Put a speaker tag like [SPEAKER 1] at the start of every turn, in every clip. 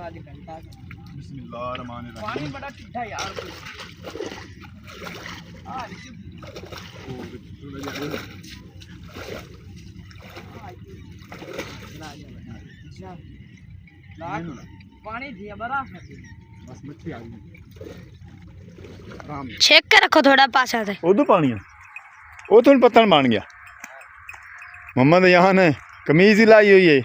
[SPEAKER 1] आज घंटा
[SPEAKER 2] बिस्मिल्लाहिर्रहमानिर्रहीम।
[SPEAKER 1] पानी बड़ा ठंडा यार पानी दिया बर्फ
[SPEAKER 2] बस मच्छी आ गई।
[SPEAKER 3] चेक के रखो थोड़ा पासा से
[SPEAKER 2] उदू पानी है वो तो पत्तन बन गया। मोहम्मद यहाँ ने कमीज ही लाई हुई है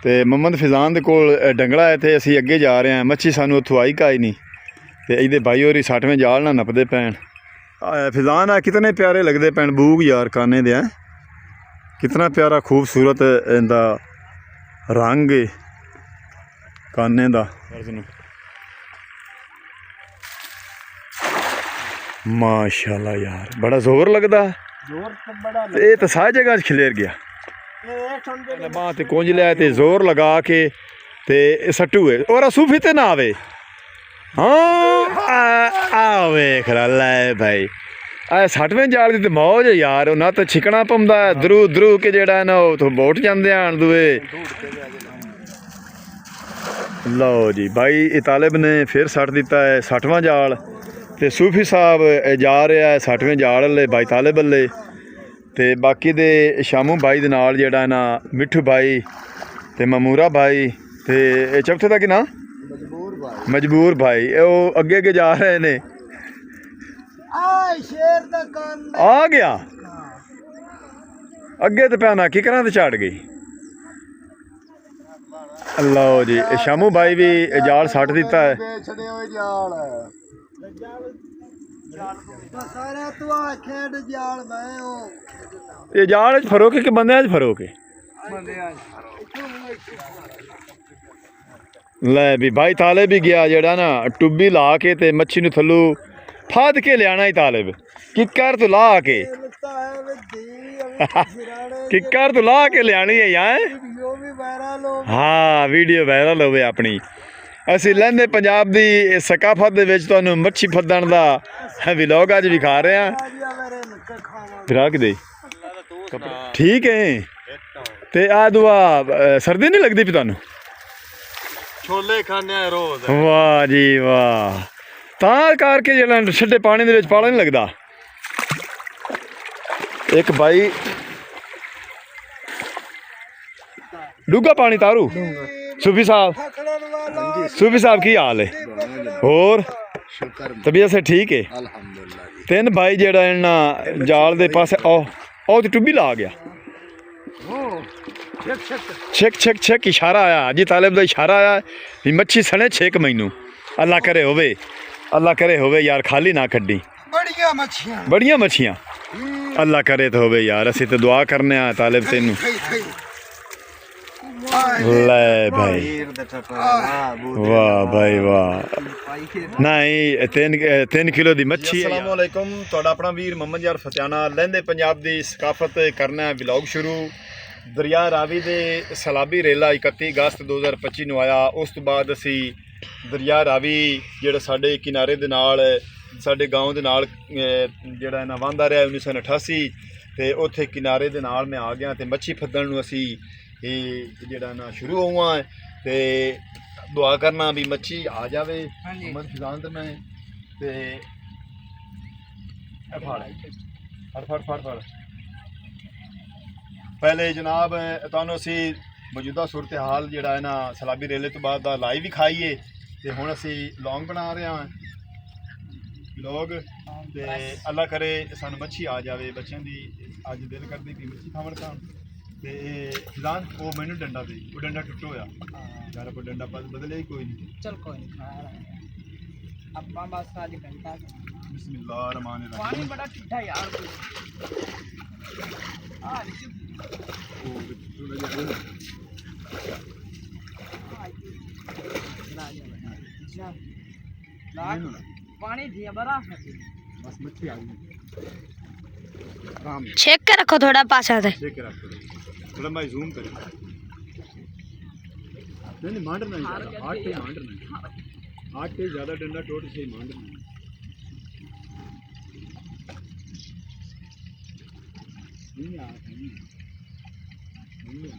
[SPEAKER 2] तो मोहम्मद फिजान के कोल डंगला है तो असी अगे जा रहे हैं। मच्छी सानू उतों आई काई नहीं तो ये भाई होरी 60वें जाल ना नपदे पैन। फिजान आ कितने प्यारे लगते पैन बूग यार काने दे हैं। कितना प्यारा खूबसूरत इनका रंग है काने का। माशाल्लाह यार बड़ा जोर लगता है।
[SPEAKER 1] जोर तो बड़ा
[SPEAKER 2] ये तो सारी जगह खिलेर गया। बांह ते कुंज लिया ते जोर लगा के ते सट्टू है और सूफी ते ना आवे। हाँ आवे खरा ले भाई आ 60वें जाल की तो मौज है यार। ना तो छिकना पौंदा दरू दरू के जेड़ा ना तो बोट जाते आन दुए। लो जी भाई ये तालिब ने फिर सट दिता है 60वां जाल ते सूफी साहब जा रहा है 60वें जाल वाले भाई तालिब वाले ते बाकी दे शामू भाई दे नाल जेड़ा ना मिठू भाई ते ममूरा भाई ते चौथे दा की ना मजबूर भाई वो अगे अगे जा रहे ने। आ गया अगे तो भैन की करा तो चढ़ गई। लो जी शामू भाई भी जाल सट दिता है। ये जाल फरोक है कि बंदे फरोक है? ले भी भाई ताले भी गया जड़ा ना टुब्बी ला के ते मच्छी नु थल्लू फाद के लियाना ही तालिब किकर तो ला के किकर तो ला के लियानी है यार। हाँ वीडियो वायरल होवे अपनी। असी लहंदे पंजाब दी सकाफत दे विच तुहानू मच्छी फद्दण दा व्लॉग अज विखा रहे हैं। फिराक दे ठीक है ते आ दुआ सर्दी नहीं लगती पी तुहानू?
[SPEAKER 4] छोले खाने रोज।
[SPEAKER 2] वाह जी वाह तां करके जरा ठंडे पानी दे विच पाला नहीं लगता। एक भाई डूगा पानी तारू सूफी साहब की हाल है और तबीयत से ठीक है? तीन भाई जेड़ा इन्ना जाल दे पास आओ तो टुब्बी ला गया। छेक छेक छेक इशारा आया जी तालिब का इशारा आया भी मच्छी सने छेक मैनू। अल्लाह करे होवे यार खाली ना खड्डी बड़िया मच्छियां अल्लाह करे तो होवे यार। असी तो दुआ करने आ तालिब तेनू। ले भाई वाह भाई वाह नहीं 3 किलो दी मच्छी। अस्सलाम वालेकुम तुहाडा अपना वीर मोहम्मद यार फतियाना लहंदे पंजाब दी सकाफत करना व्लॉग शुरू। दरिया रावी दे सैलाबी रेला 31 अगस्त 2025 नूं आया। उस तो बाद असी दरिया रावी जिहड़ा साडे किनारे दे नाल साडे गाँव दे नाल जिहड़ा ना वांदा रहा 1988 ते उत्थे किनारे दे नाल मैं आ गया ते मच्छी फद्दण नूं असी जिहड़ा ना शुरू हुआ है ते दुआ करना भी मच्छी आ जावे। मोहम्मद फिजान ते मैं ते फड़ पहले जनाब तुहानू असी मौजूदा सूरत हाल जिहड़ा है ना सैलाबी रेले तो बाद लाइव भी खाईए ते हुण असी लॉन्ग बना रहे हैं लोग ते अल्लाह करे सानू मच्छी आ जावे। बच्चों की अज दिल करदी भी मच्छी खावन खान ते फिजान वो मैनू डंडा दे वो डंडा टुट होया यार कोई डंडा बदले ही कोई नहीं।
[SPEAKER 1] चल कोई नहीं अब्बा बस आज घंटा
[SPEAKER 2] बिस्मिल्लाहिर्रहमानिर्रहीम।
[SPEAKER 1] पानी बड़ा ठंडा यार पानी दिया बर्फ
[SPEAKER 2] बस मच्छी आ गई।
[SPEAKER 3] चेक के रखो थोड़ा पासा से
[SPEAKER 2] चेक कर थोड़ा भाई जूम कर नहीं मांडना आठ पे मांडना 8 पे ज़्यादा डंडा टोट से मांडना नहीं आ नहीं आ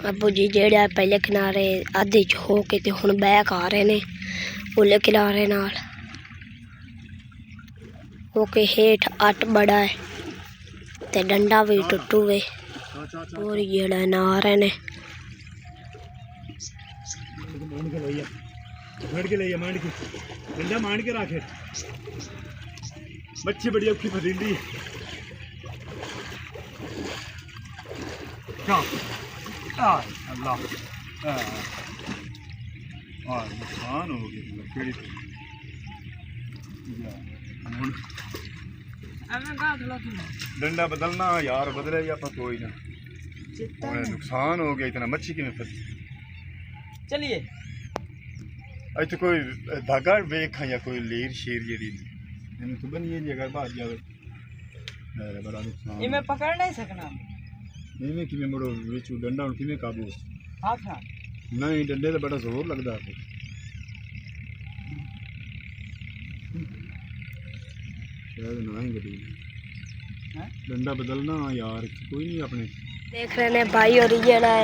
[SPEAKER 3] ਅੱਬੂ ਜੀ ਜਿਹੜਾ ਪਹਿਲੇ ਕਿਨਾਰੇ ਆਧੇ ਚ ਹੋ ਕੇ ਤੇ ਹੁਣ ਬੈਕ ਆ ਰਹੇ ਨੇ ਉਹਲੇ ਕਿਨਾਰੇ ਨਾਲ ਹੋ ਕੇ ਹੇਠ ਅੱਟ ਬੜਾ ਹੈ ਤੇ ਡੰਡਾ ਵੀ ਟੁੱਟੂ ਵੇ ਹੋਰ ਜਿਹੜਾ ਨਾ ਆ ਰਹੇ ਨੇ
[SPEAKER 2] मार के ले मार के डंडा मार के रखे मच्छी बड़ी औखी फसींदी क्या अल्लाह नुकसान हो गया डंडा बदलना यार बदले या पर कोई ना नुकसान हो गया इतना मच्छी की फंसी
[SPEAKER 1] चलिए
[SPEAKER 2] ਇੱਥੇ ਕੋਈ ਧਾਗਾ ਵੇਖਾਂ ਜਾਂ ਕੋਈ ਲੀਰ ਸ਼ੇਰ ਜਿਹੜੀ ਇਹਨੂੰ ਤਾਂ ਬਣੀ ਜੀ ਅਗਰ ਬਾਹਰ ਜਾਵੇ ਮੇਰੇ ਬੜਾ ਨੁਕਸਾਨ
[SPEAKER 1] ये मैं पकड़ नहीं सकना
[SPEAKER 2] ਇਹਨੇ ਕਿਵੇਂ ਮੜੋ ਵਿੱਚ ਡੰਡਾ ਹੁਣ ਕਿਵੇਂ ਕਾਬੂ
[SPEAKER 1] हाथ हाथ
[SPEAKER 2] ਨਹੀਂ ਡੰਡੇ ਤੇ ਬੜਾ ਜ਼ੋਰ ਲੱਗਦਾ ਹੈ ਸ਼ਾਇਦ ਨਾ ਹੀ ਗੱਡੀ ਡੰਡਾ ਬਦਲਣਾ ਯਾਰ ਕੋਈ ਨਹੀਂ ਆਪਣੇ
[SPEAKER 3] देख रहे हैं भाई और ਜਿਹੜਾ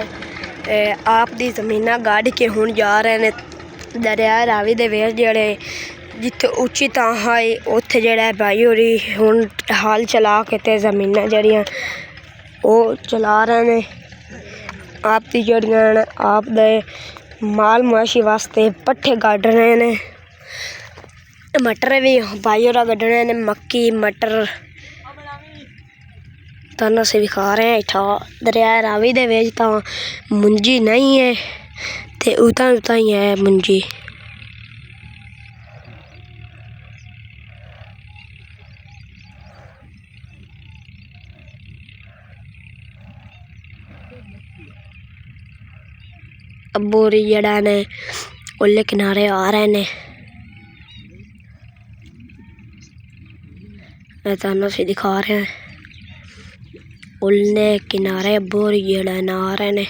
[SPEAKER 3] है आप दी ज़मीना गाड़ के हुण जा रहे हैं दरिया रावी दे ਵੇਚ ਜਿਹੜੇ ਜਿੱਥੇ ਉੱਚੀ ਥਾਂ ਹੈ ਉੱਥੇ ਜਿਹੜਾ ਭਾਈ ਹੋਰੀ ਹੁਣ ਹਾਲ ਚਲਾ ਕੇ ਤੇ ਜ਼ਮੀਨਾਂ ਜਿਹੜੀਆਂ ਉਹ ਚਲਾ ਰਹੇ ਨੇ ਆਪ ਦੀ ਜਿਹੜੀਆਂ ਆਪ ਦੇ ਮਾਲ ਮੁਆਸ਼ੀ ਵਾਸਤੇ ਪੱਠੇ ਕੱਢ ਰਹੇ ਨੇ ਮਟਰ ਵੀ ਭਾਈ ਹੋਰਾਂ ਕੱਢਣੇ ਨੇ ਮੱਕੀ ਮਟਰ ਤੁਹਾਨੂੰ ਅਸੀਂ ਵਿਖਾ ਰਹੇ ਹਾਂ ਇੱਥੋਂ ਦਰਿਆ ਰਾਵੀ ਦੇ ਵਿੱਚ ਤਾਂ ਮੁੰਜੀ ਨਹੀਂ ਹੈ ਤੇ ਉਤਾਂ ਹੀ ਹੈ ਮੁੰਜੀ ਅੱਬੂਰੀ ਜਿਹੜਾ ਨੇ ਉਹਲੇ ਕਿਨਾਰੇ ਆ ਰਹੇ ਨੇ ਮੈਂ ਤੁਹਾਨੂੰ ਅਸੀਂ ਦਿਖਾ ਰਹੇ ਹਾਂ ਉਹਲੇ ਕਿਨਾਰੇ ਅੱਬੂਰੀ ਜਿਹੜਾ ਨਾ ਆ ਰਹੇ ਨੇ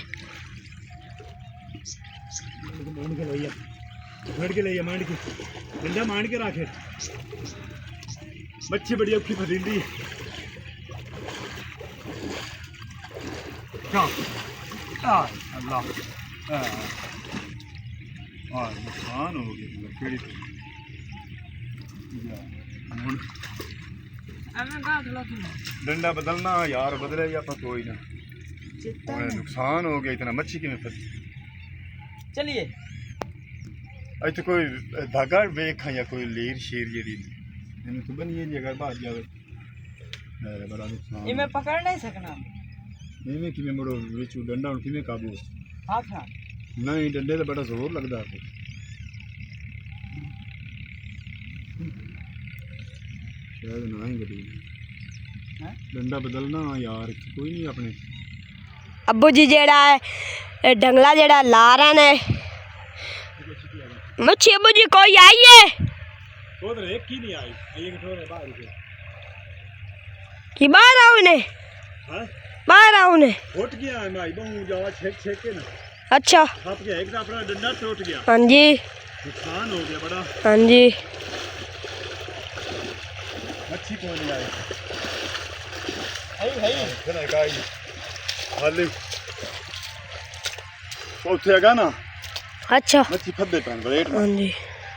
[SPEAKER 2] मार के ले मार के डंडा मार के रखे मच्छी बड़ी औखी फसींदी क्या अल्लाह नुकसान हो गया डंडा बदलना यार बदले या पर कोई ना नुकसान हो गया इतना मच्छी की फंसी
[SPEAKER 1] चलिए
[SPEAKER 2] ਇੱਥੇ ਕੋਈ ਧਾਗਾ ਵੇਖਾਂ ਜਾਂ ਕੋਈ ਲੀਰ ਸ਼ੇਰ ਜਿਹੜੀ ਇਹਨੂੰ ਤਾਂ ਬਣੀ ਜੀ ਅਗਰ ਬਾਹਰ ਜਾਵੇ ਮੇਰੇ ਬੜਾ ਨੁਕਸਾਨ
[SPEAKER 1] ये मैं पकड़ नहीं सकना
[SPEAKER 2] ਇਹਨੇ ਕਿਵੇਂ ਮੜੋ ਵਿੱਚ ਡੰਡਾ ਹੁਣ ਕਿਵੇਂ ਕਾਬੂ
[SPEAKER 1] हाथ हाथ
[SPEAKER 2] ਨਹੀਂ ਡੰਡੇ ਤੇ ਬੜਾ ਜ਼ੋਰ ਲੱਗਦਾ ਹੈ ਸ਼ਾਇਦ ਨਾ ਹੀ ਗੱਡੀ ਡੰਡਾ ਬਦਲਣਾ ਯਾਰ ਕੋਈ ਨਹੀਂ ਆਪਣੇ
[SPEAKER 3] ਅੱਬੂ ਜੀ ਜਿਹੜਾ ਹੈ ਡੰਗਲਾ ਜਿਹੜਾ ਲਾ ਰਹੇ ਨੇ मच्छी अबू जी कोई आई है
[SPEAKER 2] उधर एक की नहीं आई एक थोड़े बाहर के
[SPEAKER 3] कि बाहर आओ ने
[SPEAKER 2] हां
[SPEAKER 3] बाहर आओ ने
[SPEAKER 2] फट गया है भाई बहु जावा छेक छेक के ना
[SPEAKER 3] अच्छा
[SPEAKER 2] फट गया एक अपना डंडा टूट गया
[SPEAKER 3] हाँ जी
[SPEAKER 2] नुकसान हो गया बड़ा
[SPEAKER 3] हाँ जी
[SPEAKER 2] मच्छी कौन नहीं आई
[SPEAKER 1] है
[SPEAKER 2] फिर गाई हाली ਉੱਥੇ ਹੈਗਾ ਨਾ
[SPEAKER 3] अच्छा
[SPEAKER 2] ਮੱਛੀ ਫੱਦੇ ਪੈਣ ਬਲੇਟ
[SPEAKER 3] हाँ जी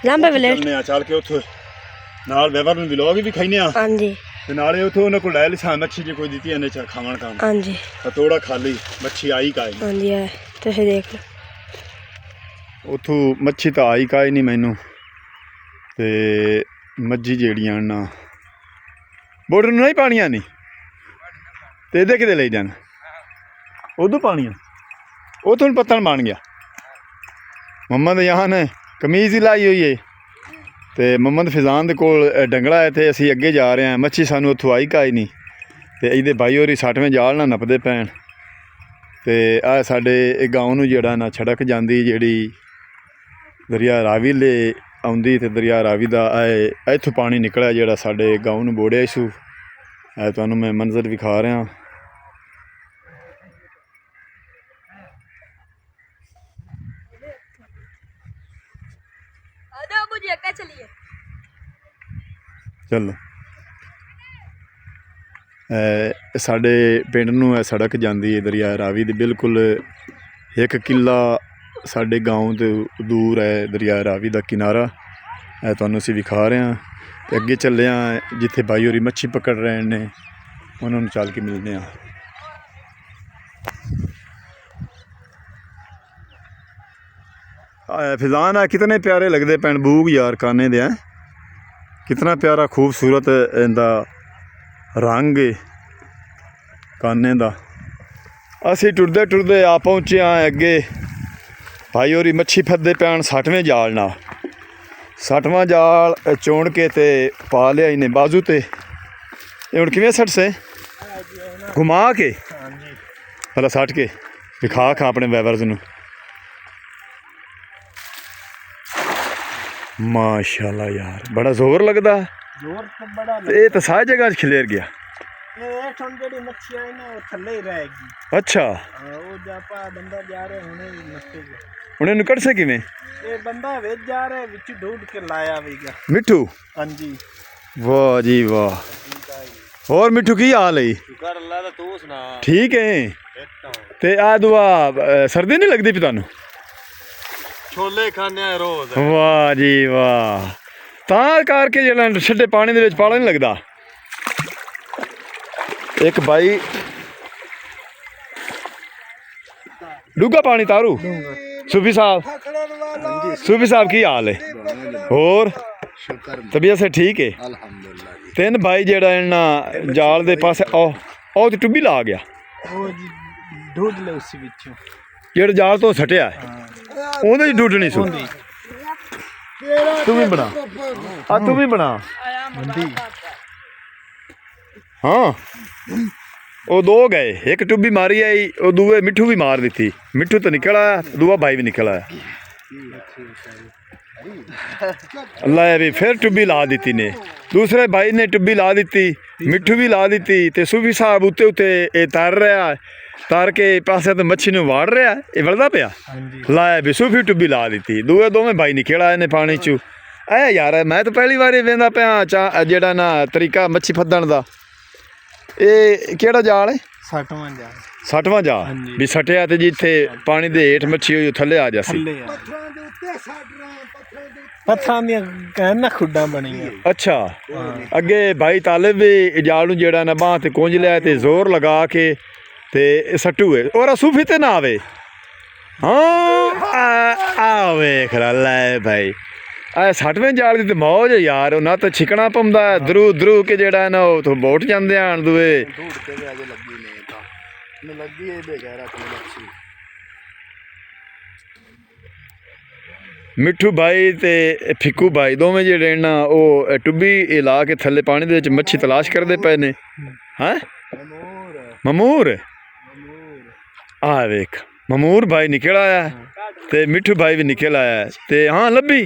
[SPEAKER 3] लांबे ब्लेड
[SPEAKER 2] ਚੱਲਨੇ ਆ ਚੱਲ ਕੇ ਉੱਥੇ ਨਾਲ ਵੇਵਰ ਨੂੰ ਵਿਲੋਗ ਵੀ ਖਾਈਨੇ ਆ
[SPEAKER 3] हाँ जी
[SPEAKER 2] ਤੇ ਨਾਲੇ ਉੱਥੇ ਉਹਨਾਂ ਕੋਲ ਲੈ ਲਈ ਸਾਂ ਮੱਛੀ ਜੇ ਕੋਈ ਦਿੱਤੀ ਇਹਨੇ ਚਾ ਖਾਵਣ ਕੰਮ
[SPEAKER 3] हाँ जी
[SPEAKER 2] ਥੋੜਾ ਖਾਲੀ ਮੱਛੀ ਆਈ ਕਾਈ
[SPEAKER 3] हाँ जी है तुसीं देख लो
[SPEAKER 2] ਉੱਥੋਂ ਮੱਛੀ ਤਾਂ ਆਈ ਕਾਈ ਨਹੀਂ ਮੈਨੂੰ ਤੇ ਮੱਝੀ ਜਿਹੜੀਆਂ ਨਾ ਬੋਰਡਰ ਨੂੰ ਨਹੀਂ ਪਾਣੀਆਂ ਨਹੀਂ ਤੇ ਇਹਦੇ ਕਿਤੇ ਲਈ ਜਾਣ ਉਦੋਂ ਪਾਣੀਆਂ ਉਥੋਂ ਪੱਤਣ ਬਣ ਗਿਆ ਮੁਹੰਮਦ ਯਹਾਂ ਨੇ ਕਮੀਜ਼ ਹੀ ਲਾਈ ਹੋਈ ਹੈ ਤੇ ਮੁਹੰਮਦ ਫਿਜ਼ਾਨ ਦੇ ਕੋਲ ਡੰਗਲਾ ਹੈ ਤੇ ਅਸੀਂ ਅੱਗੇ ਜਾ ਰਹੇ ਹਾਂ ਮੱਛੀ ਸਾਨੂੰ ਉੱਥੋਂ ਆਈ ਕਾਈ ਨਹੀਂ ਤੇ ਇਹਦੇ ਬਾਈ ਹੋਰੀ 60ਵੇਂ ਜਾਲ ਨਾਲ ਨੱਪਦੇ ਪੈਣ ਤੇ ਆ ਸਾਡੇ ਇਹ ਗਾਉਂ ਨੂੰ ਜਿਹੜਾ ਨਾ ਛੜਕ ਜਾਂਦੀ ਜਿਹੜੀ ਦਰਿਆ ਰਾਵੀ ਲੈ ਆਉਂਦੀ ਤੇ ਦਰਿਆ ਰਾਵੀ ਦਾ ਇੱਥੋਂ ਪਾਣੀ ਨਿਕਲਿਆ ਜਿਹੜਾ ਸਾਡੇ ਗਾਉਂ ਨੂੰ ਬੋੜਿਆ ਇਸੂ। ਇਹ ਤੁਹਾਨੂੰ ਮੈਂ ਮੰਜ਼ਰ ਵਿਖਾ ਰਿਹਾ। ਚਲੋ ਸਾਡੇ ਪਿੰਡ ਨੂੰ ਇਹ ਸੜਕ ਜਾਂਦੀ ਹੈ ਦਰਿਆ ਰਾਵੀ ਦੀ ਬਿਲਕੁਲ 1 ਕਿੱਲਾ ਸਾਡੇ ਗਾਉਂ ਤੋਂ ਦੂਰ ਹੈ ਦਰਿਆ ਰਾਵੀ ਦਾ ਕਿਨਾਰਾ। ਇਹ ਤੁਹਾਨੂੰ ਅਸੀਂ ਵਿਖਾ ਰਹੇ ਹਾਂ ਤੇ ਅੱਗੇ ਚੱਲੇ ਹਾਂ ਜਿੱਥੇ ਬਾਈ ਹੋਰੀ ਮੱਛੀ ਪਕੜ ਰਹੇ ਨੇ ਉਹਨਾਂ ਨੂੰ ਚੱਲ ਕੇ ਮਿਲਦੇ ਹਾਂ। फिजान है कितने प्यारे लगते पैन बूग यार काने दे हैं कितना प्यारा खूबसूरत इनका रंग है काने दा। असी टुरदे टुरदे आ पहुँचे हाँ अगे भाई होरी मच्छी फदे पैन 60वें जाल ना 60वां जाल चोण के ते पा लिया इन्हें बाजू ते हुण किवें सट से घुमा के भला सट के दिखा खा अपने वैवर्स नूं। माशाल्लाह यार बड़ा जोर लगता
[SPEAKER 1] जोर तो बड़ा
[SPEAKER 2] ये तो सारी जगह खिलेर गया।
[SPEAKER 1] ये ठंड जेडी मच्छी आई ना वो थल्ले ही रहेगी।
[SPEAKER 2] अच्छा
[SPEAKER 1] वो जापा बंदा जा रहे हुने मच्छी
[SPEAKER 2] हुणे निकल से किवें
[SPEAKER 1] ये बंदा वेच जा रहा है विच ढूंढ के लाया वेगा
[SPEAKER 2] मिठू।
[SPEAKER 1] हां जी
[SPEAKER 2] वाह जी वाह। और मिठू की हाल है?
[SPEAKER 4] शुक्र अल्लाह दा तू सुना
[SPEAKER 2] ठीक है ते आ दुआ सर्दी नहीं लगदी पी तुहानू?
[SPEAKER 4] छोले खाने रोज
[SPEAKER 2] वाह जी वाह तां करके जेड़ा छड्डे पानी दे विच पाला नहीं लगदा। एक भाई डूगा पानी तारू सूफी साहब की हाल है और तबीयत से ठीक है? तीन भाई जेड़ा इन्ना जाल दे पासे ओ ते टुब्बी ला गया
[SPEAKER 1] ओ जी ढूंढ ले उसी विचों
[SPEAKER 2] जेड़ा जाल तो सटिया ਉਹਦੇ ਹੀ ਡੁੱਡਣੀ ਸੁ ਤੂੰ ਵੀ ਬਣਾ ਆ ਤੂੰ ਵੀ ਬਣਾ ਹਾਂ ਉਹ ਦੋ ਗਏ ਇੱਕ ਟੁੱਬੀ ਮਾਰੀ ਆਈ ਉਹ ਦੂਏ ਮਿੱਠੂ ਵੀ ਮਾਰ ਦਿੱਤੀ ਮਿੱਠੂ ਤਾਂ ਨਿਕਲ ਆਇਆ ਦੂਆ ਭਾਈ ਵੀ ਨਿਕਲ ਆਇਆ ਅੱਲਾ ਵੀ ਫਿਰ ਟੁੱਬੀ ਲਾ ਦਿੱਤੀ ਨੇ ਦੂਸਰੇ ਭਾਈ ਨੇ ਟੁੱਬੀ ਲਾ ਦਿੱਤੀ ਮਿੱਠੂ ਵੀ ਲਾ ਦਿੱਤੀ ਤੇ ਸੂਫੀ ਸਾਹਿਬ ਉੱਤੇ ਉੱਤੇ ਇਹ ਤਰ ਰਿਹਾ तार के पासे तो मच्छी वाड़ रहा ये वलदा पिया लाया भी सूफी टुब्बी ला दी दूए दोवें भाई निकल आए ने पानी चू ऐ यार मैं तो पहली बार वेंदा पिया चा जेड़ा ना तरीका मच्छी फदन दा ये केड़ा जाल है 60वां जाल भी सटिया ते जिथे पानी दे हेठ मच्छी होई थल्ले आ जासी
[SPEAKER 1] पत्थरां दी ना खुड्डां बणियां। अच्छा
[SPEAKER 2] अगे भाई तालिब भी जाल नूं जेड़ा ना बांह ते कुंज लिया ते जोर लगा के ते सट्टू है और सूफी ते ना आवे हाँ आवे खरा लै भाई आ 60वें जाल दी ते मौज यार ना तो छिकना पौंदा दरू दरू के जेड़ा ना वो तो बोट जांदे आन दुए मिठू भाई ते फिक्कू भाई दोवें जेड़े ना वो टुब्बी ला के थल्ले पानी दे विच मच्छी तलाश करदे पए ने। हैं ममूर आ वेख ममूर भाई निकल आया ते मिठू भाई भी निकल आया ते हाँ लब्भी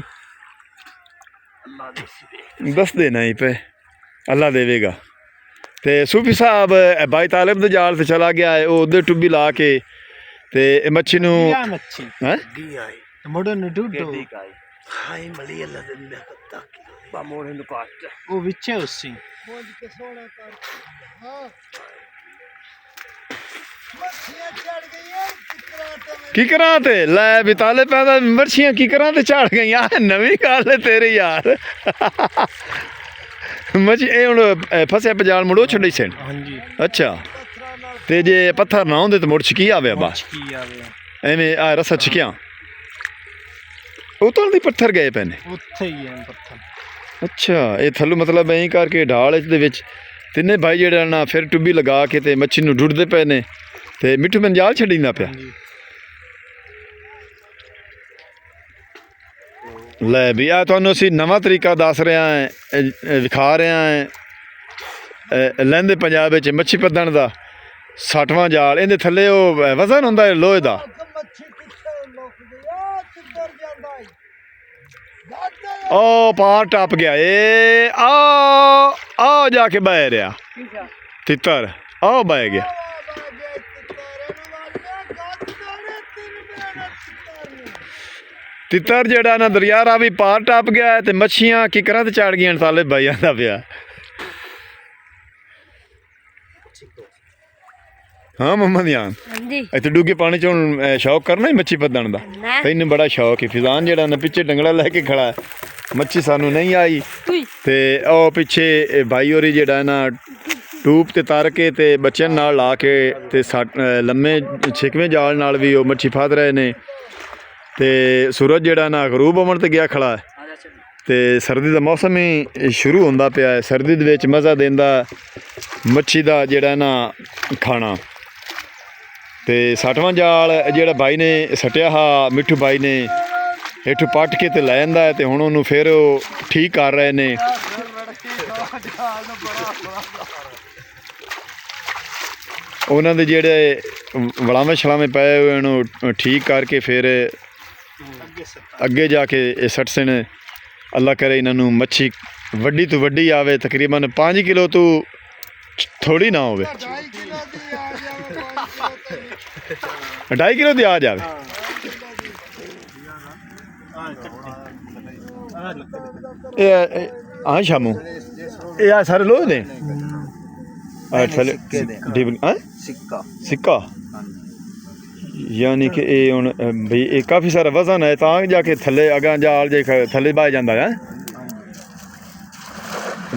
[SPEAKER 2] दस देना ही पे अल्लाह देवेगा। ते सूफी साहब भाई तालिब दे जाल से चला गया है वो उधर टुब्बी ला के ते मच्छी नू हैं
[SPEAKER 1] मोड़े नु ढूंढो हाय मली अल्लाह दे मैं पत्ता बा मोड़े नु काट वो विचे उसी खोज के सोना कर हां
[SPEAKER 2] की करा ते लै भी ताले पैदा मच्छियां की करा ते चढ़ गई यार नवी गल है तेरे यार मच्छी ए हुण फसे पजाल मुड़ो छड़ी सन। अच्छा ते जे पत्थर ना होंदे ते मुड़ छकी आवे बा एवें आ रसा छकिया उतल दी पत्थर गए पैने
[SPEAKER 1] उत्थे ही है पत्थर।
[SPEAKER 2] अच्छा ये थल्लू मतलब ऐं करके ढाल दे विच तिन्ने भाई जेड़ा ना फिर टुब्बी लगा के ते मच्छी नूं ढुड़दे पे ने ते मिठू मैन जाल छड्डींदा पिया लै भी आ तुहानूं असीं नवां तरीका दस रहे हैं विखा रहे हैं लैंदे पंजाब विच मच्छी पद्दण दा 60वां जाल इहदे थल्ले ओह वजन हुंदा लोहे दा ਉਹ ਪਾਰ ਟੱਪ ਗਿਆ ਏ ਆ ਜਾ ਕੇ ਬਹਿ ਰਿਹਾ ਤਿੱਤਰ ਆ ਬਹਿ ਗਿਆ ਤਿੱਤਰ ਜਿਹੜਾ ਨਾ ਦਰਿਆ ਰਾਵੀ ਪਾਰ ਟੱਪ ਗਿਆ ਤੇ ਮੱਛੀਆਂ ਕਿਕਰਾਂ ਤੇ ਚੜ ਗਈਆਂ ਤਾਲਿਬ ਭਾਈ ਆਂਦਾ ਪਿਆ ਹਾਂ ਮੁਹੰਮਦ ਯਾਨ
[SPEAKER 3] ਹਾਂਜੀ
[SPEAKER 2] ਇੱਥੇ ਡੂੰਘੇ ਪਾਣੀ ਚ ਹੁਣ ਸ਼ੌਕ ਕਰਨਾ ਹੀ ਮੱਛੀ ਪੱਦਣ ਦਾ ਤੈਨੂੰ ਬੜਾ ਸ਼ੌਕ ਹੈ ਫਿਜ਼ਾਨ ਜਿਹੜਾ ਨਾ ਪਿੱਛੇ ਡੰਗੜਾ ਲੈ ਕੇ ਖੜਾ ਮੱਛੀ ਸਾਨੂੰ ਨਹੀਂ ਆਈ ਤੇ ਉਹ ਪਿੱਛੇ ਭਾਈ ਹੋਰੀ ਜਿਹੜਾ ਨਾ ਟੂਬ ਤੇ ਤਰ ਕੇ ਤੇ ਬੱਚਿਆਂ ਨਾਲ ਲਾ ਕੇ ਤੇ ਲੰਮੇ ਛਿਕਵੇਂ ਜਾਲ ਨਾਲ ਵੀ ਉਹ ਮੱਛੀ ਫੜ ਰਹੇ ਨੇ ਤੇ ਸੂਰਜ ਜਿਹੜਾ ਨਾ ਗਰੂਬ ਹੋਣ ਤੇ ਗਿਆ ਖੜਾ ਤੇ ਸਰਦੀ ਦਾ ਮੌਸਮ ਹੀ ਸ਼ੁਰੂ ਹੁੰਦਾ ਪਿਆ ਹੈ ਸਰਦੀ ਦੇ ਵਿੱਚ ਮਜ਼ਾ ਦਿੰਦਾ ਮੱਛੀ ਦਾ ਜਿਹੜਾ ਨਾ ਖਾਣਾ ਤੇ 60ਵਾਂ ਜਾਲ ਜਿਹੜਾ ਬਾਈ ਨੇ ਸਟਿਆ ਹਾ ਮਿੱਠੂ ਬਾਈ ਨੇ ਇੱਥੋਂ ਪੱਟ ਕੇ ਤੇ ਲੈ ਜਾਂਦਾ ਤੇ ਹੁਣ ਉਹਨੂੰ ਫਿਰ ਉਹ ਠੀਕ ਕਰ ਰਹੇ ਨੇ ਉਹਨਾਂ ਦੇ ਜਿਹੜੇ ਵਲਾਵੇਂ ਛਲਾਵੇਂ ਪਏ ਹੋਏ ਉਹਨੂੰ ਠੀਕ ਕਰਕੇ ਫਿਰ ਅੱਗੇ ਜਾ ਕੇ ਇਹ ਸੱਟ ਸਣ ਅੱਲਾ ਕਰੇ ਇਹਨਾਂ ਨੂੰ ਮੱਛੀ ਵੱਡੀ ਤੋਂ ਵੱਡੀ ਆਵੇ ਤਕਰੀਬਨ 5 ਕਿਲੋ ਤੋਂ ਥੋੜੀ ਨਾ ਹੋਵੇ 2.5 ਕਿਲੋ ਦੀ ਆ ਜਾਵੇ ਇਹ ਹਾਂ ਸ਼ਾਮੂ ਇਹ ਆ ਸਾਰੇ ਲੋਹ ਨੇ ਥੱਲੇ
[SPEAKER 1] ਸਿੱਕਾ
[SPEAKER 2] ਸਿੱਕਾ ਯਾਨੀ ਕਿ ਇਹ ਹੁਣ ਬਈ ਇਹ ਕਾਫੀ ਸਾਰਾ ਵਜ਼ਨ ਹੈ ਤਾਂ ਜਾ ਕੇ ਥੱਲੇ ਅਗਾਂ ਜਾਲ ਜੇ ਥੱਲੇ ਬਹਿ ਜਾਂਦਾ ਹੈ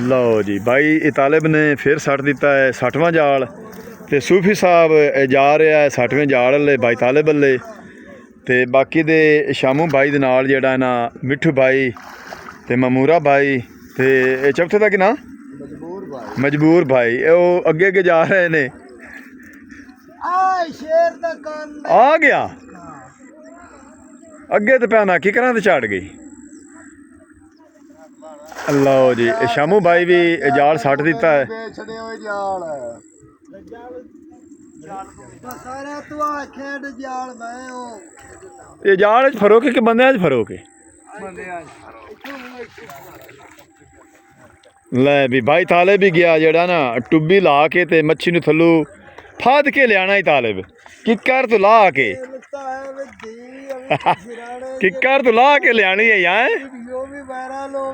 [SPEAKER 2] ਲਓ ਜੀ ਭਾਈ ਇਹ ਤਾਲਿਬ ਨੇ ਫਿਰ ਸੱਟ ਦਿੱਤਾ ਹੈ 60ਵਾਂ ਜਾਲ ਤੇ ਸੂਫੀ ਸਾਹਿਬ ਜਾ ਰਿਹਾ ਹੈ 60ਵੇਂ ਜਾਲ ਵਾਲੇ ਭਾਈ ਤਾਲਿਬ ਵਾਲੇ ਤੇ ਬਾਕੀ ਦੇ ਸ਼ਾਮੂ ਭਾਈ ਦੇ ਨਾਲ ਜਿਹੜਾ ਨਾ ਮਿੱਠੂ ਭਾਈ ਤੇ ਮਮੂਰਾ ਭਾਈ ਤੇ ਇਹ ਚੌਥੇ ਦਾ ਕੀ ਨਾਂ ਮਜਬੂਰ ਭਾਈ ਉਹ ਅੱਗੇ ਅੱਗੇ ਜਾ ਰਹੇ ਨੇ
[SPEAKER 1] ਸ਼ੇਰ ਦਾ ਕੰਨ
[SPEAKER 2] ਆ ਗਿਆ ਅੱਗੇ ਤੇ ਪਿਆ ਨਾ ਕੀ ਕਰਾਂ ਤੇ ਝਾੜ ਗਈ ਅੱਲਾਹ ਜੀ ਇਹ ਸ਼ਾਮੂ ਭਾਈ ਵੀ ਜਾਲ ਸੱਟ ਦਿੱਤਾ ਹੈ
[SPEAKER 1] ਛੜੇ ਹੋਏ ਜਾਲ ਸਾਰਾ ਤੂੰ ਆ ਖੇਡ ਜਾਲ ਮੈਂ ਉਹ
[SPEAKER 2] ਇਹ ਜਾਲ 'ਚ ਫਰੋਕ ਹੈ ਕਿ ਬੰਦਿਆਂ 'ਚ ਫਰੋਕ ਹੈ
[SPEAKER 1] ਬੰਦਿਆਂ
[SPEAKER 2] ਲੈ ਵੀ ਭਾਈ ਤਾਲਿਬ ਵੀ ਗਿਆ ਜਿਹੜਾ ਨਾ ਟੁੱਬੀ ਲਾ ਕੇ ਤੇ ਮੱਛੀ ਨੂੰ ਥੱਲੋਂ ਫਾਦ ਕੇ ਲਿਆਣਾ ਹੀ ਤਾਲਿਬ ਕਿੱਕਰ ਤੋਂ ਲਾ ਕੇ ਕਿੱਕਰ ਤੋਂ ਲਾ ਕੇ ਲਿਆਣੀ ਹੈ ਯਾਰ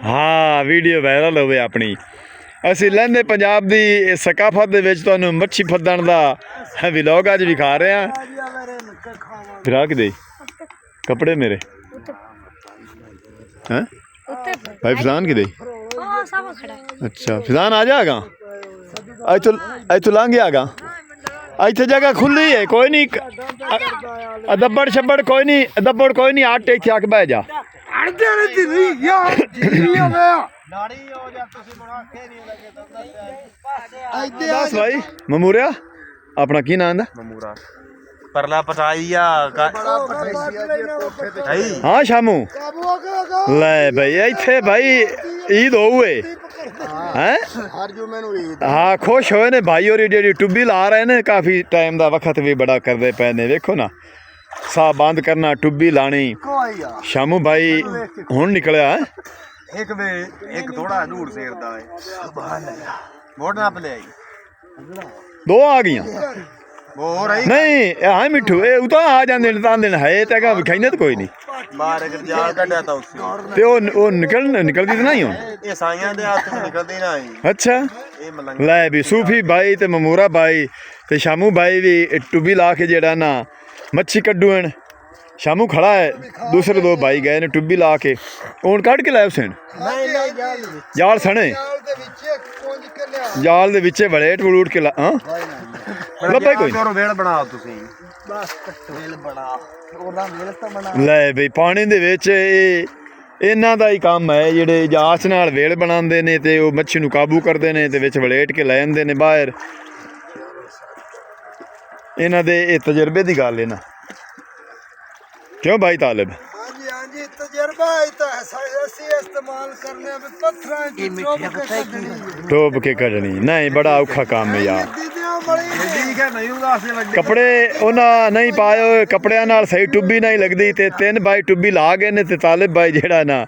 [SPEAKER 2] ਹਾਂ ਵੀਡੀਓ ਵਾਇਰਲ ਹੋਵੇ ਆਪਣੀ ਅਸੀਂ ਲਹਿੰਦੇ ਪੰਜਾਬ ਦੀ ਸਕਾਫਤ ਦੇ ਵਿੱਚ ਤੁਹਾਨੂੰ ਮੱਛੀ ਫੱਦਣ ਦਾ ਵਲੌਗ ਅੱਜ ਵਿਖਾ ਰਹੇ ਹਾਂ ਫਿਰਾ ਕੇ ਦੇ ਕੱਪੜੇ ਮੇਰੇ ਹੈਂ ਭਾਈ ਫਿਜ਼ਾਨ ਕਿਦੇ ਅੱਛਾ ਫਿਜ਼ਾਨ ਆ ਜਾਏਗਾ ਇੱਥੋਂ ਲੰਘ ਆਗਾ ਇੱਥੇ ਜਗ੍ਹਾ ਖੁੱਲੀ ਹੈ ਕੋਈ ਨਹੀਂ ਦੱਬੜ ਛੱਬੜ ਕੋਈ ਨਹੀਂ ਆਟੇ ਇੱਥੇ ਆ ਕੇ ਬਹਿ ਜਾ ਦੱਸ ਭਾਈ ਮਮੂਰਿਆ ਆਪਣਾ ਕੀ ਨਾਂ ਦਾ
[SPEAKER 4] ਮਮੂਰਾ ਪਰਲਾ ਪਟਾਈਆ
[SPEAKER 2] ਹਾਂ ਸ਼ਾਮੂ ਲੈ ਭਾਈ ਇੱਥੇ ਭਾਈ ਈਦ ਹੋਊਏ ਹੈਂ ਹਾਂ ਖੁਸ਼ ਹੋਏ ਨੇ ਭਾਈ ਹੋਰੀ ਜਿਹੜੀ ਟੁੱਬੀ ਲਾ ਰਹੇ ਨੇ ਕਾਫੀ ਟਾਈਮ ਦਾ ਵਕਤ ਵੀ ਬੜਾ ਕਰਦੇ ਪਏ ਨੇ ਵੇਖੋ ਨਾ ਸਾਹ ਬੰਦ ਕਰਨਾ ਟੁੱਬੀ ਲਾਣੀ ਸ਼ਾਮੂ ਭਾਈ ਹੁਣ ਨਿਕਲਿਆ
[SPEAKER 4] ਇੱਕ ਥੋੜਾ ਦੂਰ ਸੇਰਦਾ ਹੈ ਸੁਭਾਨ ਅੱਲਾਹ ਮੋੜ ਨਾ ਪਲੇ
[SPEAKER 2] ਦੋ ਆ ਗਈਆਂ
[SPEAKER 4] ਹੋਰ ਆਈ
[SPEAKER 2] ਨਹੀਂ ਹਾਂ ਮਿੱਠੂ ਇਹ ਉਤਾਂ ਆ ਜਾਂਦੇ ਨੇ ਤਾਂ ਦਿਨ ਹੈ ਤੇ ਹੈਗਾ ਵਿਖਾਈਨੇ ਤਾਂ ਕੋਈ ਨਹੀਂ
[SPEAKER 4] ਬਾਹਰ ਇੱਕ ਜਾਲ ਕੱਢਿਆ ਤਾਂ ਉਸੇ
[SPEAKER 2] ਤੇ ਉਹ ਨਿਕਲਦੀ ਤਾਂ ਨਹੀਂ ਹੁਣ
[SPEAKER 4] ਇਹ ਸਾਈਆਂ ਦੇ ਹੱਥ ਨਿਕਲਦੀ ਨਾ ਆਈ
[SPEAKER 2] ਅੱਛਾ
[SPEAKER 4] ਇਹ ਮਲੰਗ
[SPEAKER 2] ਲੈ ਵੀ ਸੂਫੀ ਭਾਈ ਤੇ ਮਮੂਰਾ ਭਾਈ ਤੇ ਸ਼ਾਮੂ ਭਾਈ ਵੀ ਟੁੱਬੀ ਲਾ ਕੇ ਜਿਹੜਾ ਨਾ ਮੱਛੀ ਕੱਢੂਣ ਸ਼ਾਮੂ ਖੜਾ ਹੈ ਦੂਸਰੇ ਦੋ ਭਾਈ ਗਏ ਨੇ ਟੁੱਬੀ ਲਾ ਕੇ ਹੁਣ ਕੱਢ ਕੇ ਲਾਇਆ ਹੁਸੈਨ ਜਾਲ ਸਣੇ ਜਾਲ ਦੇ ਵਿੱਚ ਵੜੇਟ ਵੜੂਟ ਕੇ ਲਾ ਹਾਂ ਲੱਭਾ ਕੋਈ
[SPEAKER 4] ਵੇਲ ਬਣਾਓ ਤੁਸੀਂ
[SPEAKER 1] ਬਸ ਵੇਲ ਬਣਾ ਉਹਦਾ ਵੇਲ ਤਾਂ ਬਣਾ
[SPEAKER 2] ਲੈ ਬਈ ਪਾਣੀ ਦੇ ਵਿੱਚ ਇਹਨਾਂ ਦਾ ਹੀ ਕੰਮ ਹੈ ਜਿਹੜੇ ਜਾਚ ਨਾਲ ਵੇਲ ਬਣਾਉਂਦੇ ਨੇ ਤੇ ਉਹ ਮੱਛੀ ਨੂੰ ਕਾਬੂ ਕਰਦੇ ਨੇ ਤੇ ਵਿੱਚ ਵੜੇਟ ਕੇ ਲੈ ਜਾਂਦੇ ਨੇ ਬਾਹਰ ਇਹਨਾਂ ਦੇ ਇਹ ਤਜਰਬੇ ਦੀ ਗੱਲ ਹੈ ਨਾ ਕਿਉਂ ਭਾਈ ਤਾਲਿਬ
[SPEAKER 1] ਹਾਂਜੀ ਤਜਰਬਾ ਹੈ ਤਾਂ ਅਸੀਂ ਇਸਤੇਮਾਲ ਕਰਨੇ ਆ ਪੱਥਰਾਂ ਚ
[SPEAKER 2] ਟੋਪ ਕੇ ਕੱਢਣੀ ਨਹੀਂ ਬੜਾ ਔਖਾ ਕੰਮ ਹੈ ਯਾਰ
[SPEAKER 4] ਠੀਕ ਹੈ ਨਹੀਂ ਉਹਦਾ
[SPEAKER 2] ਕੱਪੜੇ ਉਹਨਾਂ ਨਹੀਂ ਪਾਏ ਹੋਏ ਕੱਪੜਿਆਂ ਨਾਲ ਸਹੀ ਟੁੱਬੀ ਨਹੀਂ ਲੱਗਦੀ ਤੇ 3 ਬਾਈ ਟੁੱਬੀ ਲਾ ਗਏ ਨੇ ਤੇ ਤਾਲਿਬ ਬਾਈ ਜਿਹੜਾ ਨਾ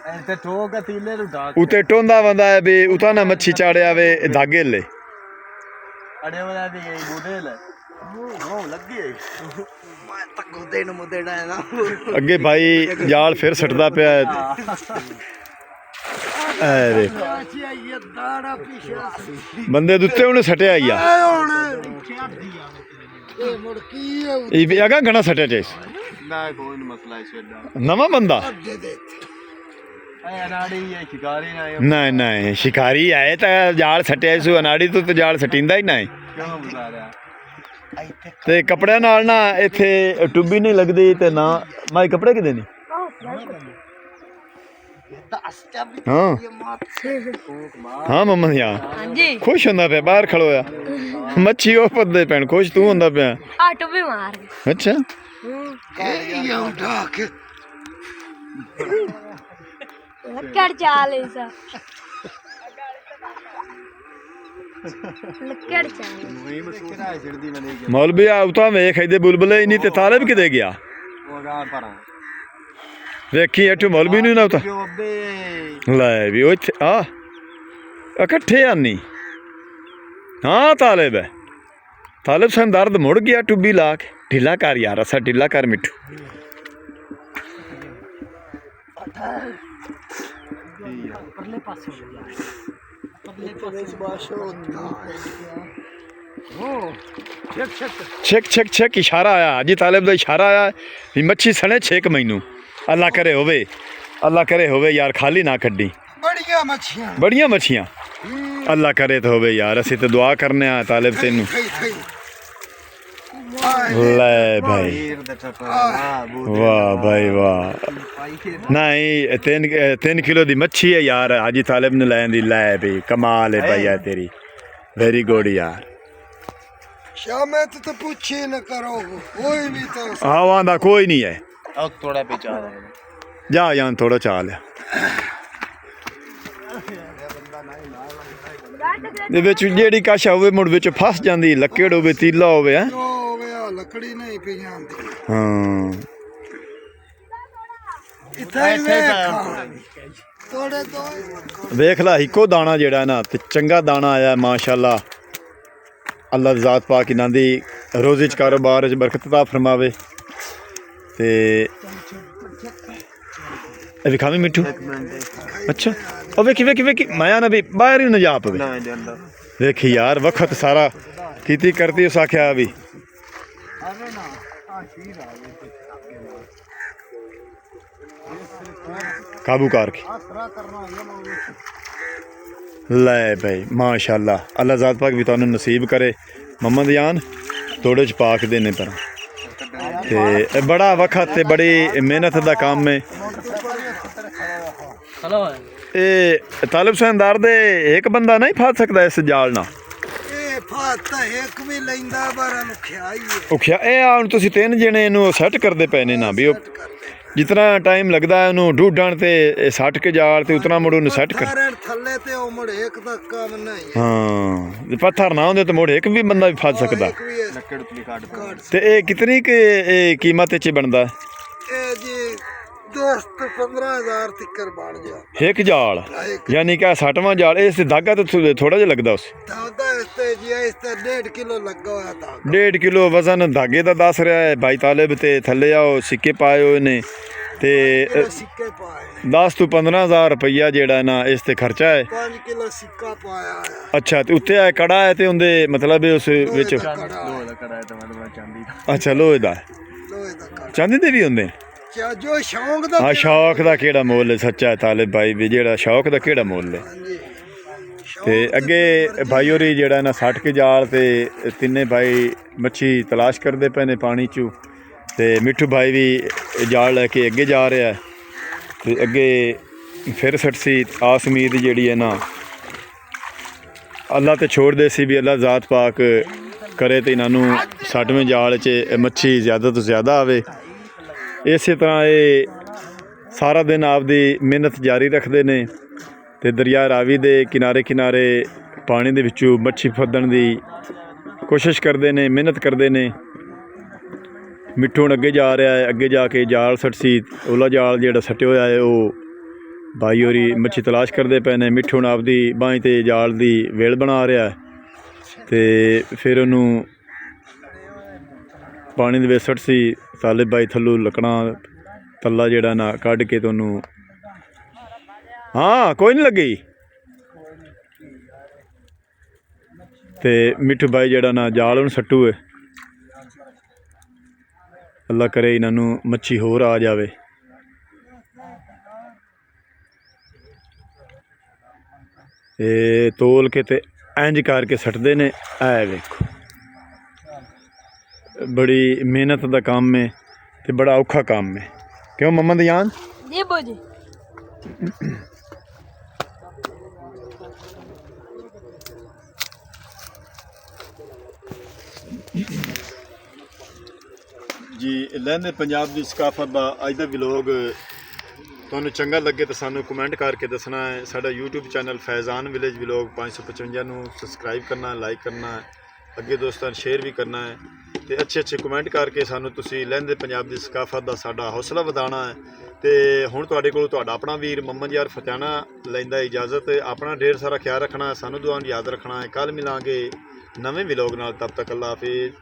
[SPEAKER 4] ਇੱਥੇ ਠੋਕ ਤੀਲੇ ਨੂੰ ਢਾਕ
[SPEAKER 2] ਉਤੇ ਟੋਂਦਾ ਵੰਦਾ ਹੈ ਵੀ ਉਤਾ ਨਾ ਮੱਛੀ ਚਾੜਿਆ ਵੇ ਧਾਗੇ ਲੈ
[SPEAKER 4] ਅੜੇ ਵਾਲਾ ਦੀ ਬੁੱਢੇ ਲੈ ਉਹ ਲੱਗੇ ਮੈਂ ਤਾਂ ਗੋਦੇ ਨੂੰ ਮੁੱਦੇੜਾ ਹੈ ਨਾ
[SPEAKER 2] ਅੱਗੇ ਭਾਈ ਜਾਲ ਫਿਰ ਸੱਟਦਾ ਪਿਆ ਹੈ। ਐ ਬੰਦੇ ਦੇ ਉੱਤੇ ਉਹਨੇ ਸੱਟਿਆ ਹੀ ਆ ਇਹ ਵੀ ਅਗਾ ਘਣਾ ਸੱਟਿਆ ਚੇਸ
[SPEAKER 4] ਨਾ ਕੋਈ ਮਸਲਾ ਇਸ ਦਾ
[SPEAKER 2] ਨਵਾਂ ਬੰਦਾ
[SPEAKER 4] ਐ ਅਨਾੜੀ ਇਹ ਸ਼ਿਕਾਰੀ ਨਾ
[SPEAKER 2] ਨਹੀਂ ਨਹੀਂ ਸ਼ਿਕਾਰੀ ਆਏ ਤਾਂ ਜਾਲ ਸੱਟਿਆ ਸੂ ਅਨਾੜੀ ਤੋਂ ਜਾਲ ਸਟਿੰਦਾ ਹੀ ਨਹੀਂ
[SPEAKER 4] ਕਿਉਂ ਬੁਜ਼ਾਰਿਆ
[SPEAKER 2] ਤੇ ਕੱਪੜਿਆਂ ਨਾਲ ਨਾ ਇੱਥੇ ਟੁੱਬੀ ਨਹੀਂ ਲੱਗਦੀ ਤੇ ਨਾ ਮਾਈ ਕੱਪੜੇ ਕਿਦੇ ਨਹੀਂ ਹਾਂ ਹਾਂ ਮੰਮਾ ਯਾਰ
[SPEAKER 3] ਹਾਂਜੀ
[SPEAKER 2] ਖੁਸ਼ ਹੁੰਦਾ ਪਿਆ ਬਾਹਰ ਖਲੋਇਆ ਮੱਛੀ ਉਹ ਪੱਦੇ ਪੈਣ ਖੁਸ਼ ਤੂੰ ਹੁੰਦਾ ਪਿਆ
[SPEAKER 3] ਆਟੋ ਵੀ ਮਾਰ
[SPEAKER 2] ਅੱਛਾ
[SPEAKER 3] ਲੱਕੜ ਚਾਲ ਇਸਾ ਲੱਕੜ ਚਾਲ
[SPEAKER 4] ਨਹੀਂ ਮਸਕਰਾ ਛੜਦੀ ਬਣੇ
[SPEAKER 2] ਮੌਲਵੀ ਆ ਉਤਾਂ ਵੇਖ ਇਹਦੇ ਬੁਲਬੁਲੇ ਹੀ ਨਹੀਂ ਤੇ ਤਾਲਬ ਕਿਤੇ ਗਿਆ
[SPEAKER 4] ਉਹ ਗਾ ਪਰਾਂ
[SPEAKER 2] ਵੇਖੀ ਇੱਥੋਂ ਮੌਲਵੀ ਨੂੰ ਨਾ ਉਤਾ
[SPEAKER 4] ਜੋ ਅੱਬੇ
[SPEAKER 2] ਲੈ ਵੀ ਉਹ ਇੱਥੇ ਆ ਇਕੱਠੇ ਆਨੀ ਹਾਂ ਤਾਲਿਬ ਹੈ ਤਾਲਿਬ ਸਾਨੂੰ ਦਰਦ ਮੁੜ ਗਿਆ ਟੁੱਬੀ ਲਾ ਕੇ ਢਿੱਲਾ ਕਰ ਯਾਰ ਅਸਾਂ ਢਿੱਲਾ ਕਰ ਮਿੱਠੂ
[SPEAKER 1] ਪਰਲੇ ਪਾਸੇ ਪਰਲੇ ਪਾਸੇ
[SPEAKER 2] ਛੇਕ ਛੇਕ ਇਸ਼ਾਰਾ ਆਇਆ ਜੀ ਤਾਲਿਬ ਦਾ ਇਸ਼ਾਰਾ ਆਇਆ ਵੀ ਮੱਛੀ ਸਣੇ ਛੇਕ ਮੈਨੂੰ ਅੱਲਾ ਕਰੇ ਹੋਵੇ ਯਾਰ ਖਾਲੀ ਨਾ ਕੱਢੀ ਬੜੀਆਂ ਮੱਛੀਆਂ ਅੱਲਾ ਕਰੇ ਤਾਂ ਹੋਵੇ ਯਾਰ ਅਸੀਂ ਤਾਂ ਦੁਆ ਕਰਨੇ ਆ ਤਾਲਿਬ ਤੈਨੂੰ ਲੈ ਭਾਈ ਵਾਹ ਭਾਈ ਵਾਹ ਨਹੀਂ 3 ਕਿਲੋ ਦੀ ਮੱਛੀ ਹੈ ਯਾਰ ਹਾਜੀ ਤਾਲਿਬ ਨੇ ਲੈਣ ਦੀ ਲੈ ਵੀ ਕਮਾਲ ਹੈ ਭਾਈ ਤੇਰੀ ਵੈਰੀ ਗੁੱਡ ਯਾਰ
[SPEAKER 1] शामे तो पूछे न करो कोई भी तो
[SPEAKER 2] ਆਵਾਂ ਦਾ ਕੋਈ ਨਹੀਂ ਹੈ
[SPEAKER 4] ਉਹ ਥੋੜਾ ਪਿਛਾ ਹੈ
[SPEAKER 2] ਜਾ ਜਾਂ ਥੋੜਾ ਚਾਲ ਦੇ ਵਿੱਚ ਜਿਹੜੀ ਕਾਸ਼ਾ ਹੋਵੇ ਮੁੜ ਵਿੱਚ ਫਸ ਜਾਂਦੀ ਲੱਕੜ ਹੋਵੇ ਤੀਲਾ ਹੋਵੇ ਹੈ
[SPEAKER 1] ਲੱਕੜੀ ਨਹੀਂ ਪਈ ਜਾਂਦੀ
[SPEAKER 2] ਹਾਂ
[SPEAKER 1] ਥੋੜੇ ਤੋਂ
[SPEAKER 2] ਵੇਖ ਲਾ ਇੱਕੋ ਦਾਣਾ ਜਿਹੜਾ ਨਾ ਤੇ ਚੰਗਾ ਦਾਣਾ ਆਇਆ ਮਾਸ਼ਾਅੱਲਾ ਅੱਲਾ ਦੀ ਜ਼ਾਤ ਪਾਕ ਇਹਨਾਂ ਦੀ ਰੋਜ਼ੇ 'ਚ ਕਾਰੋਬਾਰ 'ਚ ਬਰਕਤ ਅਤਾ ਫਰਮਾਵੇ ਤੇ ਇਹ ਵੀ ਖਾਵੀਂ ਮਿੱਠੂ ਅੱਛਾ ਉਹ ਵੇਖੀ ਮਾਇਆ ਨਾ ਵੀ ਬਾਹਰ ਹੀ ਨਾ ਜਾ ਪਵੇ ਵੇਖੀ ਯਾਰ ਵਕਤ ਸਾਰਾ ਕੀਤੀ ਕਰਤੀ ਉਸ ਆਖਿਆ ਵੀ ਕਾਬੂ ਕਰ ਕੇ ਲੈ ਭਾਈ ਮਾਸ਼ਾਅੱਲਾ ਅੱਲਾ ਜ਼ਾਤ ਪਾਕ ਵੀ ਤੁਹਾਨੂੰ ਨਸੀਬ ਕਰੇ ਮੁਹੰਮਦ ਜਾਨ ਥੋੜੇ ਚ ਪਾ ਕੇ ਦੇਣੇ ਪਰ ਤੇ ਇਹ ਬੜਾ ਵਕਤ ਤੇ ਬੜੀ ਮਿਹਨਤ ਦਾ ਕੰਮ ਹੈ ਇਹ ਤਾਲਿਬ ਸਹਿੰਦਾਰ ਦੇ ਇੱਕ ਬੰਦਾ ਨਹੀਂ ਫਸ ਸਕਦਾ ਇਸ ਜਾਲ ਨਾਲ
[SPEAKER 1] ਇਹ ਫਾਤਾ ਇੱਕ ਵੀ ਲੈਂਦਾ ਬਾਰਾਂ ਨੂੰ ਖਿਆਈ
[SPEAKER 2] ਉਖਿਆ ਇਹ ਆ ਹੁਣ ਤੁਸੀਂ 3 ਜਣੇ ਇਹਨੂੰ ਸੈੱਟ ਕਰਦੇ ਪਏ ਨੇ ਨਾ ਵੀ ਉਹ ਜਿਤਨਾ ਟਾਈਮ ਲੱਗਦਾ ਉਹਨੂੰ ਢੂਡਣ ਤੇ ਸੱਟ ਕੇ ਜਾਲ ਤੇ ਉਤਨਾ ਮੁੜ ਉਹਨੂੰ ਸੈੱਟ ਕਰ
[SPEAKER 1] ਥੱਲੇ ਤੇ ਉਹ ਮੁੜ ਇੱਕ ਦਾ ਕੰਮ ਨਹੀਂ
[SPEAKER 2] ਹਾਂ ਪੱਥਰ ਨਾ ਹੁੰਦੇ ਤਾਂ ਮੁੜ ਇੱਕ ਵੀ ਬੰਦਾ ਵੀ ਫਸ ਸਕਦਾ
[SPEAKER 4] ਲੱਕੜ ਤੋਂ ਕੱਢ
[SPEAKER 2] ਤੇ ਇਹ ਕਿਤਨੀ ਕਿ ਇਹ ਕੀਮਤ ਚ ਬਣਦਾ
[SPEAKER 1] ਇਹ ਜੀ 10 ਤੋਂ 15000 ਤੱਕ ਬਣ ਗਿਆ
[SPEAKER 2] ਇੱਕ ਜਾਲ ਯਾਨੀ ਕਿ 60ਵਾਂ ਜਾਲ ਇਸ ਤੇ ਧਾਗਾ ਤਾਂ ਥੋੜਾ ਜਿਹਾ ਲੱਗਦਾ ਉਸ
[SPEAKER 1] ਦਾਦਾ ਇਸ ਤੇ ਜੀ ਇਸ ਤੇ 1.5 ਕਿਲੋ ਲੱਗਾ ਹੋਇਆ ਤਾਂ
[SPEAKER 2] 1.5 ਕਿਲੋ ਵਜ਼ਨ ਧਾਗੇ ਦਾ ਦੱਸ ਰਿਹਾ ਹੈ ਭਾਈ ਤਾਲਿਬ ਤੇ ਥੱਲੇ ਆਓ ਸਿੱਕੇ ਪਾਏ ਹੋਏ ਨੇ ਤੇ
[SPEAKER 1] ਸਿੱਕੇ ਪਾਏ
[SPEAKER 2] 10 ਤੋਂ 15000 ਰੁਪਈਆ ਜਿਹੜਾ ਨਾ ਇਸ ਤੇ ਖਰਚਾ ਹੈ
[SPEAKER 1] 5 ਕਿਲੋ ਸਿੱਕਾ ਪਾਇਆ ਹੈ
[SPEAKER 2] ਅੱਛਾ ਤੇ ਉੱਤੇ ਆ ਕੜਾ ਹੈ ਤੇ ਉਹਦੇ ਮਤਲਬ ਉਸ ਵਿੱਚ
[SPEAKER 4] ਲੋਹੇ ਦਾ ਕੜਾ ਤਾਂ ਮਤਲਬ ਚਾਂਦੀ ਦਾ
[SPEAKER 2] ਅੱਛਾ ਲੋਹੇ ਦਾ
[SPEAKER 1] ਲੋਹੇ ਦਾ ਕੜਾ
[SPEAKER 2] ਚਾਂਦੀ ਦੇ ਵੀ ਹੁੰਦੇ
[SPEAKER 1] ਜੋ ਸ਼ੌਂਕ ਦਾ
[SPEAKER 2] ਹਾਂ ਸ਼ੌਕ ਦਾ ਕਿਹੜਾ ਮੁੱਲ ਹੈ ਸੱਚਾ ਤਾਲਿਬ ਭਾਈ ਵੀ ਜਿਹੜਾ ਸ਼ੌਕ ਦਾ ਕਿਹੜਾ ਮੁੱਲ ਹੈ
[SPEAKER 1] ਹਾਂਜੀ
[SPEAKER 2] ਤੇ ਅੱਗੇ ਭਾਈ ਹੋਰੀ ਜਿਹੜਾ ਨਾ ਸੱਟ ਕੇ ਜਾਲ ਤੇ ਤਿੰਨੇ ਭਾਈ ਮੱਛੀ ਤਲਾਸ਼ ਕਰਦੇ ਪਏ ਨੇ ਪਾਣੀ 'ਚੋਂ ਤੇ ਮਿੱਠੂ ਭਾਈ ਵੀ ਜਾਲ ਲੈ ਕੇ ਅੱਗੇ ਜਾ ਰਿਹਾ ਤੇ ਅੱਗੇ ਫਿਰ ਸੱਟ ਸੀ ਆਸ ਉਮੀਦ ਜਿਹੜੀ ਹੈ ਨਾ ਅੱਲਾ ਤੇ ਛੋੜਦੇ ਸੀ ਵੀ ਅੱਲਾ ਜ਼ਾਤ ਪਾਕ ਕਰੇ ਤੇ ਇਹਨਾਂ ਨੂੰ 60ਵੇਂ ਜਾਲ 'ਚ ਮੱਛੀ ਜ਼ਿਆਦਾ ਤੋਂ ਜ਼ਿਆਦਾ ਆਵੇ ਇਸੇ ਤਰ੍ਹਾਂ ਇਹ ਸਾਰਾ ਦਿਨ ਆਪਦੀ ਮਿਹਨਤ ਜਾਰੀ ਰੱਖਦੇ ਨੇ ਤੇ ਦਰਿਆ ਰਾਵੀ ਦੇ ਕਿਨਾਰੇ ਪਾਣੀ ਦੇ ਵਿੱਚੋਂ ਮੱਛੀ ਫੜਨ ਦੀ ਕੋਸ਼ਿਸ਼ ਕਰਦੇ ਨੇ ਮਿਹਨਤ ਕਰਦੇ ਨੇ ਮਿੱਠੂ ਹੁਣ ਅੱਗੇ ਜਾ ਰਿਹਾ ਹੈ ਅੱਗੇ ਜਾ ਕੇ ਜਾਲ ਸੱਟ ਸੀ ਉਹਲਾ ਜਾਲ ਜਿਹੜਾ ਸੱਟਿਆ ਹੋਇਆ ਹੈ ਉਹ भाई होरी मच्छी तलाश करते पे ने। मिट्ठू ने आपदी बाहीं ते जाल दी वेल बना रहा है ते फिर उन्हों पानी दे विच सट सी। तालिब भाई थल्लों लकड़ा तला जिहड़ा ना कढ़ के तो उन्हों हाँ कोई नहीं लगी ते मिट्ठू भाई जिहड़ा ना जाल उन्होंने सट्टू है। अल्लाह करे इन्हों मच्छी होर आ जाए। तोल के ते इंज करके सटदे ने। ऐ वेखो बड़ी मेहनत का काम है ते बड़ा औखा काम है। क्यों मोहम्मद यान
[SPEAKER 3] जी बोजी
[SPEAKER 2] जी लहंदे पंजाब की सकाफत का अज का व्लॉग तुहानू चंगा लगे तो सानू कमेंट करके दसना है। साडा YouTube channel Faizan village vlog 555 नू सबसक्राइब करना है, लाइक करना है, अगे दोस्तों शेयर भी करना है तो अच्छे अच्छे कमेंट करके सानू तुसी लहंदे पंजाब की सकाफत का साडा हौसला वधाना है। तो हुण तुहाडे कोल तुहाडा अपना वीर मोहम्मद यार फतियाना लैंदा इजाज़त। अपना ढेर सारा ख्याल रखना है, सानू दुआ याद रखना है। कल मिलांगे नवे व्लॉग नाल, तब तक अल्लाह हाफिज़।